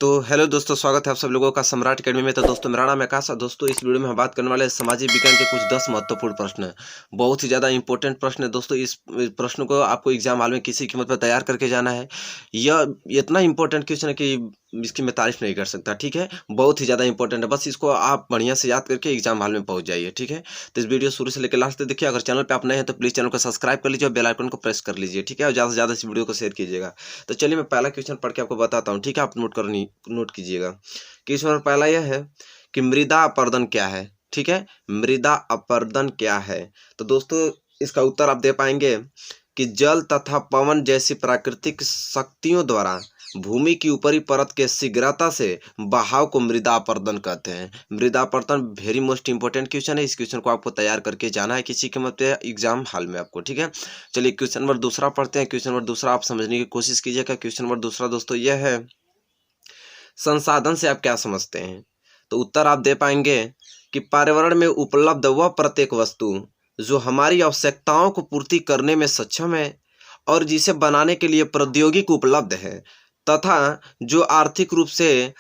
तो हेलो दोस्तों, स्वागत है आप सब लोगों का सम्राट अकेडमी में। तो दोस्तों, मेरा नाम है आकाश। दोस्तों, इस वीडियो में हम बात करने वाले हैं सामाजिक विज्ञान के कुछ 10 महत्वपूर्ण प्रश्न। बहुत ही ज़्यादा इंपॉर्टेंट प्रश्न है दोस्तों। इस प्रश्न को आपको एग्जाम हॉल में किसी कीमत पर तैयार करके जाना है। यह इतना इंपॉर्टेंट क्वेश्चन है कि इसकी मैं तारीफ नहीं कर सकता। ठीक है, बहुत ही ज़्यादा इंपॉर्टेंट है। बस इसको आप बढ़िया से याद करके एग्जाम हॉल में पहुँच जाइए। ठीक है, तो इस वीडियो शुरू से लेकर लास्ट तक देखिए। अगर चैनल पर आप नए हैं तो प्लीज़ चैनल को सब्सक्राइब कर लीजिए और बेल आइकन को प्रेस कर लीजिए। ठीक है, और ज़्यादा से ज़्यादा इस वीडियो को शेयर कीजिएगा। तो चलिए मैं पहला क्वेश्चन पढ़ के आपको बताता हूँ। ठीक है, आप नोट कीजिएगा। क्वेश्चन नंबर पहला यह है कि मृदा अपरदन क्या है। ठीक है, मृदा अपरदन क्या है। तो दोस्तों, इसका उत्तर आप दे पाएंगे कि जल तथा पवन जैसी प्राकृतिक शक्तियों द्वारा भूमि की ऊपरी परत के शीघ्रता से बहाव को मृदा अपरदन कहते हैं। मृदा अपरदन वेरी मोस्ट इंपॉर्टेंट क्वेश्चन है। इस क्वेश्चन को आपको तैयार करके जाना है किसी कीमत पे एग्जाम हॉल में आपको। ठीक है, चलिए क्वेश्चन नंबर दूसरा पढ़ते हैं। क्वेश्चन नंबर दूसरा आप समझने की कोशिश कीजिएगा। क्वेश्चन नंबर दूसरा दोस्तों यह है, संसाधन से आप क्या समझते हैं। तो उत्तर आप दे पाएंगे कि पर्यावरण में उपलब्ध वह प्रत्येक वस्तु जो हमारी आवश्यकताओं को पूर्ति करने में सक्षम है और जिसे बनाने के लिए प्रौद्योगिकी उपलब्ध है तथा जो आर्थिक रूप से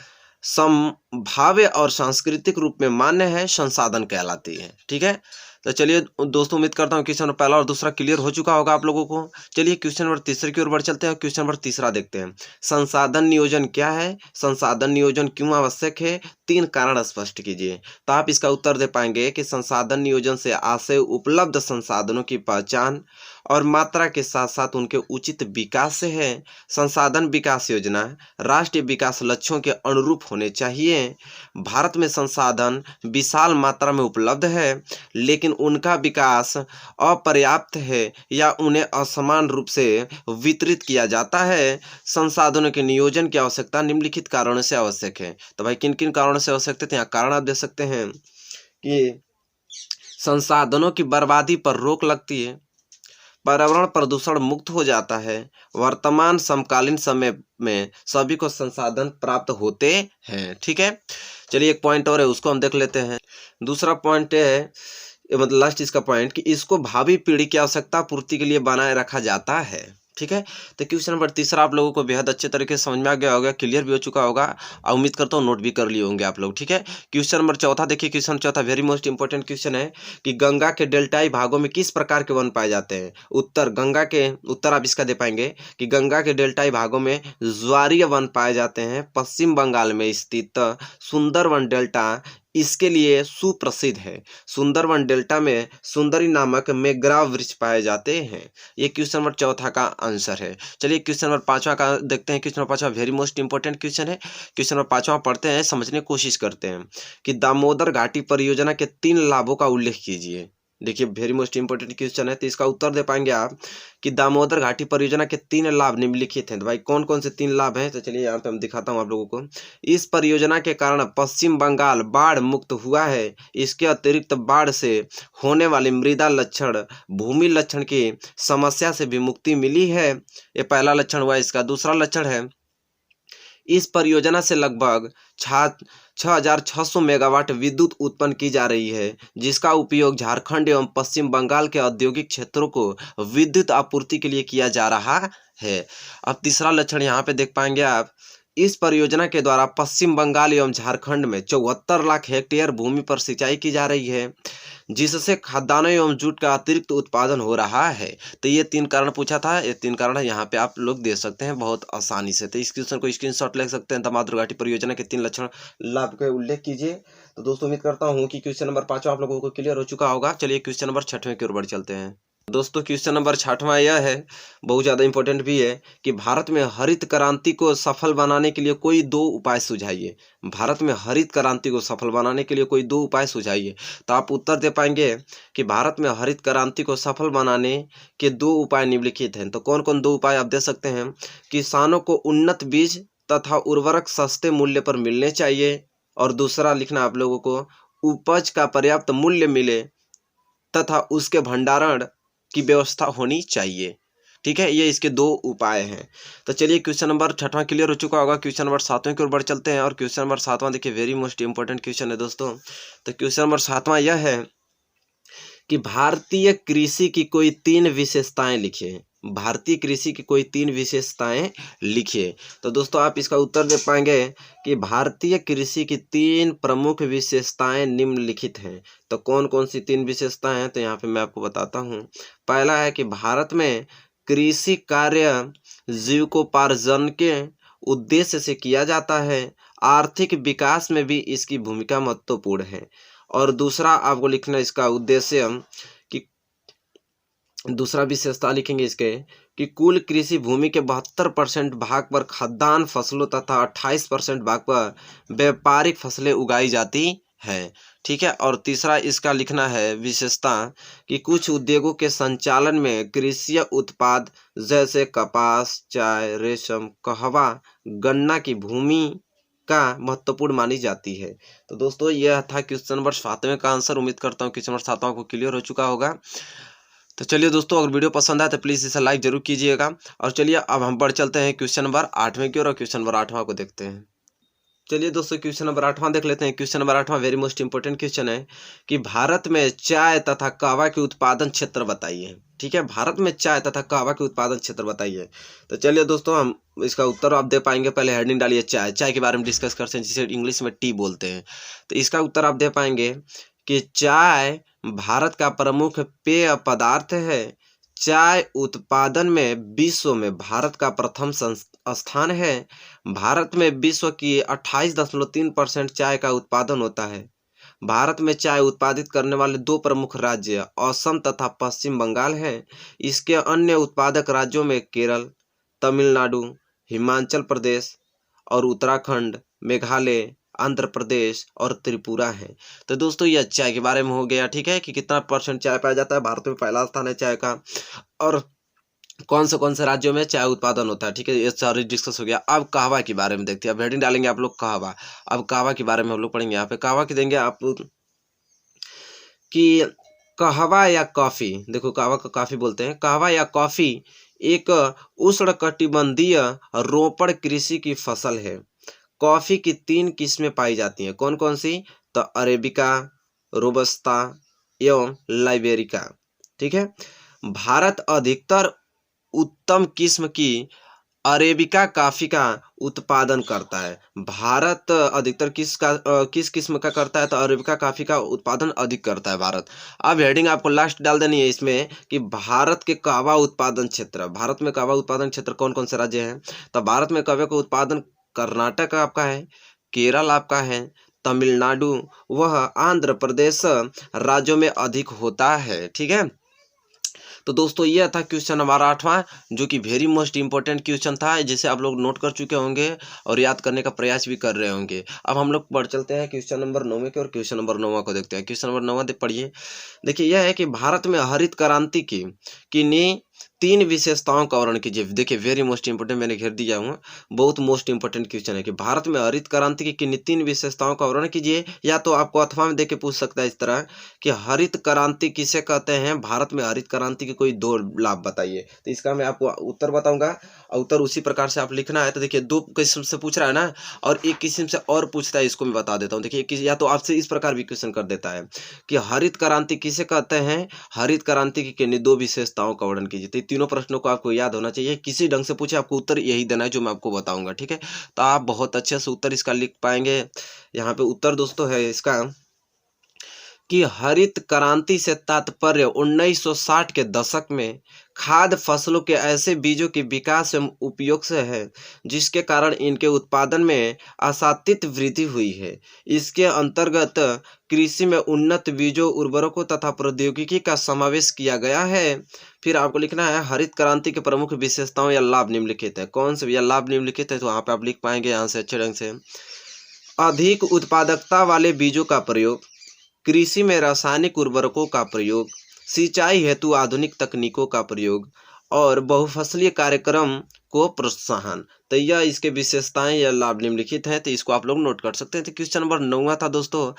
संभाव्य और सांस्कृतिक रूप में मान्य है, संसाधन कहलाती है। ठीक है, तो चलिए दोस्तों, उम्मीद करता हूँ क्वेश्चन नंबर पहला और दूसरा क्लियर हो चुका होगा आप लोगों को। चलिए क्वेश्चन नंबर तीसरे की ओर बढ़ चलते हैं। क्वेश्चन नंबर तीसरा देखते हैं, संसाधन नियोजन क्या है, संसाधन नियोजन क्यों आवश्यक है, 3 कारण स्पष्ट कीजिए। तो आप इसका उत्तर दे पाएंगे कि संसाधन नियोजन से आशय उपलब्ध संसाधनों की पहचान और मात्रा के साथ साथ उनके उचित विकास से है। संसाधन विकास योजना राष्ट्रीय विकास लक्ष्यों के अनुरूप होने चाहिए। भारत में संसाधन विशाल मात्रा में उपलब्ध है, लेकिन उनका विकास अपर्याप्त है या उन्हें असमान रूप से वितरित किया जाता है। संसाधनों के नियोजन की आवश्यकता निम्नलिखित कारणों से आवश्यक है। तो भाई किन किन कारणों से आवश्यक थे, यहाँ कारण आप दे सकते हैं कि संसाधनों की बर्बादी पर रोक लगती है, पर्यावरण प्रदूषण मुक्त हो जाता है, वर्तमान समकालीन समय में सभी को संसाधन प्राप्त होते हैं। ठीक है, चलिए एक पॉइंट और है, उसको हम देख लेते हैं। दूसरा पॉइंट है, मतलब लास्ट इसका पॉइंट, कि इसको भावी पीढ़ी की आवश्यकता पूर्ति के लिए बनाए रखा जाता है। ठीक है, तो क्वेश्चन नंबर तीसरा आप लोगों को बेहद अच्छे तरीके से समझ में आ गया होगा, क्लियर भी हो चुका होगा और उम्मीद करता हूँ नोट भी कर लिए होंगे आप लोग। ठीक है, क्वेश्चन नंबर चौथा देखिए। क्वेश्चन चौथा वेरी मोस्ट इंपॉर्टेंट क्वेश्चन है कि गंगा के डेल्टाई भागों में किस प्रकार के वन पाए जाते हैं। उत्तर आप इसका दे पाएंगे कि गंगा के डेल्टाई भागों में ज्वारीय वन पाए जाते हैं। पश्चिम बंगाल में स्थित सुंदरवन डेल्टा इसके लिए सुप्रसिद्ध है। सुंदरवन डेल्टा में सुंदरी नामक मेघराव वृक्ष पाए जाते हैं। ये क्वेश्चन नंबर चौथा का आंसर है। चलिए क्वेश्चन नंबर पांचवा का देखते हैं। क्वेश्चन नंबर पांचवा वेरी मोस्ट इंपॉर्टेंट क्वेश्चन है। क्वेश्चन नंबर पांचवा पढ़ते हैं, समझने की कोशिश करते हैं कि दामोदर घाटी परियोजना के 3 लाभों का उल्लेख कीजिए। देखिए वेरी मोस्ट इंपॉर्टेंट क्वेश्चन है, तो इसका उत्तर दे पाएंगे आप कि दामोदर घाटी परियोजना के 3 लाभ निम्नलिखित हैं। तो भाई कौन कौन से 3 लाभ हैं, तो चलिए यहाँ पे हम दिखाता हूँ आप लोगों को। इस परियोजना के कारण पश्चिम बंगाल बाढ़ मुक्त हुआ है। इसके अतिरिक्त बाढ़ से होने वाली मृदा लक्षण भूमि लक्षण की समस्या से भी मुक्ति मिली है। ये पहला लक्षण हुआ इसका। दूसरा लक्षण है, इस परियोजना से लगभग 6,600 मेगावाट विद्युत उत्पन्न की जा रही है, जिसका उपयोग झारखंड एवं पश्चिम बंगाल के औद्योगिक क्षेत्रों को विद्युत आपूर्ति के लिए किया जा रहा है। अब तीसरा लक्षण यहाँ पे देख पाएंगे आप, इस परियोजना के द्वारा पश्चिम बंगाल एवं झारखंड में 74 लाख हेक्टेयर भूमि पर सिंचाई की जा रही है, जिससे खाद्यान्नों एवं जूट का अतिरिक्त उत्पादन हो रहा है। तो ये 3 कारण पूछा था, ये 3 कारण यहाँ पे आप लोग दे सकते हैं बहुत आसानी से। तो इस क्वेश्चन को स्क्रीनशॉट ले सकते हैं। दामोदर घाटी परियोजना के 3 लक्षण लाभ का उल्लेख कीजिए। तो दोस्तों, उम्मीद करता हूँ कि क्वेश्चन नंबर 5 आप लोगों को क्लियर हो चुका होगा। चलिए क्वेश्चन नंबर 6वें की ओर बढ़ चलते हैं। दोस्तों, क्वेश्चन नंबर 6वां यह है, बहुत ज़्यादा इंपॉर्टेंट भी है, कि भारत में हरित क्रांति को सफल बनाने के लिए कोई 2 उपाय सुझाइए। भारत में हरित क्रांति को सफल बनाने के लिए कोई 2 उपाय सुझाइए। तो आप उत्तर दे पाएंगे कि भारत में हरित क्रांति को सफल बनाने के 2 उपाय निम्नलिखित हैं। तो कौन कौन 2 उपाय आप दे सकते हैं? किसानों को उन्नत बीज तथा उर्वरक सस्ते मूल्य पर मिलने चाहिए, और दूसरा लिखना आप लोगों को, उपज का पर्याप्त मूल्य मिले तथा उसके भंडारण की व्यवस्था होनी चाहिए। ठीक है, ये इसके 2 उपाय हैं। तो चलिए क्वेश्चन नंबर 6वां क्लियर हो चुका होगा। क्वेश्चन नंबर 7वें की ओर बढ़ चलते हैं। और क्वेश्चन नंबर 7वां देखिए वेरी मोस्ट इंपॉर्टेंट क्वेश्चन है दोस्तों। तो क्वेश्चन नंबर 7वां यह है कि भारतीय कृषि की कोई 3 विशेषताएं लिखिए। भारतीय कृषि की कोई 3 विशेषताएं लिखिए। तो दोस्तों आप इसका उत्तर दे पाएंगे कि भारतीय कृषि की 3 प्रमुख विशेषताएं निम्नलिखित हैं। तो कौन कौन सी 3 विशेषताएं हैं, तो यहाँ पे मैं आपको बताता हूँ। पहला है कि भारत में कृषि कार्य जीविकोपार्जन के उद्देश्य से किया जाता है, आर्थिक विकास में भी इसकी भूमिका महत्वपूर्ण है। और दूसरा आपको लिखना इसका उद्देश्य कि दूसरा विशेषता लिखेंगे इसके कि कुल कृषि भूमि के 72% भाग पर खाद्यान्न फसलों तथा 28% भाग पर व्यापारिक फसलें उगाई जाती है। ठीक है। और तीसरा इसका लिखना है विशेषता कि कुछ उद्योगों के संचालन में कृषि उत्पाद जैसे कपास, चाय, रेशम, कहवा, गन्ना की भूमि का महत्वपूर्ण मानी जाती है। तो दोस्तों यह था क्वेश्चन नंबर 7वें का आंसर। उम्मीद करता हूँ क्वेश्चन नंबर 7वां को क्लियर हो चुका होगा। तो चलिए दोस्तों, अगर वीडियो पसंद आए तो प्लीज़ इसे लाइक जरूर कीजिएगा। और चलिए अब हम बढ़ चलते हैं क्वेश्चन नंबर 8वें की ओर, और क्वेश्चन नंबर 8वां को देखते हैं। चलिए दोस्तों क्वेश्चन नंबर 8वां देख लेते हैं। क्वेश्चन नंबर 8वां वेरी मोस्ट इंपोर्टेंट क्वेश्चन है कि भारत में चाय तथा कहवा के उत्पादन क्षेत्र बताइए। ठीक है, भारत में चाय तथा कहवा के उत्पादन क्षेत्र बताइए। तो चलिए दोस्तों हम इसका उत्तर आप दे पाएंगे। पहले हेडिंग डालिए चाय, चाय के बारे में डिस्कस करते हैं, जिसे इंग्लिश में टी बोलते हैं। तो इसका उत्तर आप दे पाएंगे कि चाय भारत का प्रमुख पेय पदार्थ है। चाय उत्पादन में विश्व में भारत का प्रथम स्थान है। भारत में विश्व की 28.3% चाय का उत्पादन होता है। भारत में चाय उत्पादित करने वाले 2 प्रमुख राज्य असम तथा पश्चिम बंगाल हैं। इसके अन्य उत्पादक राज्यों में केरल, तमिलनाडु, हिमाचल प्रदेश और उत्तराखंड, मेघालय, आंध्र प्रदेश और त्रिपुरा है। तो दोस्तों यह चाय के बारे में हो गया। ठीक है, कि कितना % चाय पाया जाता है। भारत में पहला स्थान है चाय का। और कौन से राज्यों में चाय उत्पादन होता है। ठीक है, ये सारी डिस्कस हो गया। अब कहवा के बारे में देखते हैं। अब हेडिंग डालेंगे आप लोग कहवा। अब कहवा के बारे में हम लोग पढ़ेंगे। यहाँ पे कहवा की देंगे आप कि कहवा या कॉफी, देखो कहवा को कॉफी बोलते हैं। कहवा या कॉफी एक उष्णकटिबंधीय रोपड़ कृषि की फसल है। कॉफी की 3 किस्में पाई जाती हैं। कौन कौन सी? तो अरेबिका, रोबस्ता एवं लाइबेरिका। ठीक है, भारत अधिकतर उत्तम किस्म की अरेबिका कॉफी का उत्पादन करता है। भारत अधिकतर किस किस्म का करता है? तो अरेबिका कॉफी का उत्पादन अधिक करता है भारत। अब हेडिंग आपको लास्ट डाल देनी है इसमें कि भारत के कहवा उत्पादन क्षेत्र। भारत में कहवा उत्पादन क्षेत्र कौन कौन से राज्य हैं? तो भारत में कहवे का उत्पादन कर्नाटक आपका है, केरल आपका है, तमिलनाडु वह आंध्र प्रदेश राज्यों में अधिक होता है। ठीक है, तो दोस्तों यह था क्वेश्चन हमारा 8वां, जो कि वेरी मोस्ट इंपॉर्टेंट क्वेश्चन था, जिसे आप लोग नोट कर चुके होंगे और याद करने का प्रयास भी कर रहे होंगे। अब हम लोग बढ़ चलते हैं क्वेश्चन नंबर 9 के, और क्वेश्चन नंबर 9 को देखते हैं। क्वेश्चन नंबर 9 पढ़िए। देखिए यह है कि भारत में हरित क्रांति की किन्हीं 3 विशेषताओं का वर्णन कीजिए। देखिए वेरी मोस्ट इंपोर्टेंट, मैंने घेर दिया हूँ, बहुत मोस्ट इंपोर्टेंट क्वेश्चन है कि भारत में हरित क्रांति की किन्हीं 3 विशेषताओं का वर्णन कीजिए। या तो आपको अथवा में देके पूछ सकता है इस तरह कि हरित क्रांति किसे कहते हैं, भारत में हरित क्रांति के कोई 2 लाभ बताइए। तो इसका मैं आपको उत्तर बताऊंगा, और उत्तर उसी प्रकार से आप लिखना है। तो देखिए 2 किस्म से पूछ रहा है ना, और एक किस्म से और पूछता है, इसको मैं बता देता हूँ। देखिए या तो आपसे इस प्रकार भी क्वेश्चन कर देता है कि हरित क्रांति किसे कहते हैं, हरित क्रांति की किन्हीं 2 विशेषताओं का वर्णन कीजिए। तो तीनों प्रश्नों को आपको याद होना चाहिए। किसी ढंग से पूछे आपको उत्तर यही देना है जो मैं आपको बताऊंगा। ठीक है, तो आप बहुत अच्छे से उत्तर इसका लिख पाएंगे। यहाँ पे उत्तर दोस्तों है इसका कि हरित क्रांति से तात्पर्य 1960 के दशक में खाद्य फसलों के ऐसे बीजों के विकास एवं उपयोग से है जिसके कारण इनके उत्पादन में आशातीत वृद्धि हुई है। इसके अंतर्गत कृषि में उन्नत बीजों, उर्वरकों तथा प्रौद्योगिकी का समावेश किया गया है। फिर आपको लिखना है हरित क्रांति के प्रमुख विशेषताओं या लाभ निम्नलिखित है। कौन से या लाभ निम्नलिखित है, तो वहाँ पे आप लिख पाएंगे यहाँ से अच्छे ढंग से। अधिक उत्पादकता वाले बीजों का प्रयोग, कृषि में रासायनिक उर्वरकों का प्रयोग, सिंचाई हेतु आधुनिक तकनीकों का प्रयोग और बहुफसलीय कार्यक्रम को प्रोत्साहन। तो यह इसके विशेषताएं या लाभ निम्नलिखित हैं। तो इसको आप लोग नोट कर सकते हैं। तो क्वेश्चन नंबर 9 था दोस्तों।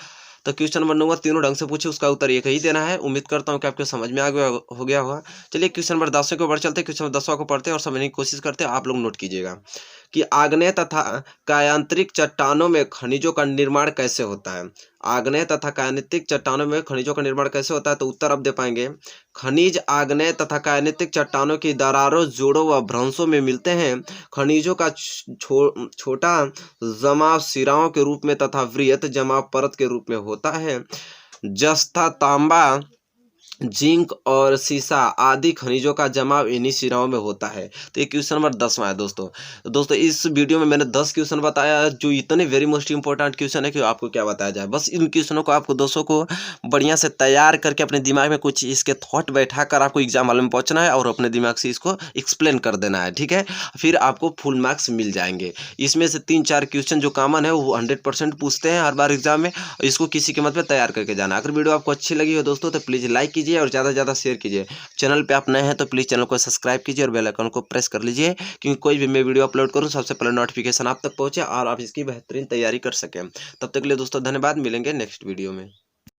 तो क्वेश्चन नंबर 9 तीनों ढंग से पूछे, उसका उत्तर एक ही देना है। उम्मीद करता हूँ कि आपको समझ में हो गया होगा। चलिए क्वेश्चन नंबर 10 को बढ़ चलते हैं। क्वेश्चन नंबर 10 को पढ़ते हैं और समझने की कोशिश करते हैं। आप लोग नोट कीजिएगा। कि आग्नेय तथा कायांतरिक चट्टानों में खनिजों का निर्माण कैसे होता है। आग्नेय तथा कायान्तिक चट्टानों में खनिजों का निर्माण कैसे होता है, तो उत्तर आप दे पाएंगे। खनिज आग्नेय तथा कायान्तिक चट्टानों की दरारों, जोड़ों व भ्रंशों में मिलते हैं। खनिजों का छोटा जमाव सिराओं के रूप में तथा वृहत जमाव परत के रूप में होता है। जस्ता, तांबा, जिंक और सीसा आदि खनिजों का जमाव इन्हीं सिराओं में होता है। तो ये क्वेश्चन नंबर 10वां है दोस्तों इस वीडियो में मैंने 10 क्वेश्चन बताया जो इतने वेरी मोस्ट इंपॉर्टेंट क्वेश्चन है कि आपको क्या बताया जाए। बस इन क्वेश्चनों को आपको दोस्तों को बढ़िया से तैयार करके अपने दिमाग में कुछ इसके थॉट बैठा कर आपको एग्जाम हॉल में पहुंचना है और अपने दिमाग से इसको एक्सप्लेन कर देना है, ठीक है। फिर आपको फुल मार्क्स मिल जाएंगे। इसमें से 3-4 क्वेश्चन जो कॉमन है वो 100% पूछते हैं हर बार एग्जाम में। इसको किसी कीमत पर तैयार करके जाना। अगर वीडियो आपको अच्छी लगी हो दोस्तों तो प्लीज़ लाइक कीजिए और ज़्यादा से ज़्यादा शेयर कीजिए। चैनल पे आप नए हैं तो प्लीज़ चैनल को सब्सक्राइब कीजिए और बेल आइकन को प्रेस कर लीजिए, क्योंकि कोई भी मैं वीडियो अपलोड करूं सबसे पहले नोटिफिकेशन आप तक पहुंचे और आप इसकी बेहतरीन तैयारी कर सकें। तब तक के लिए दोस्तों धन्यवाद। मिलेंगे नेक्स्ट वीडियो में।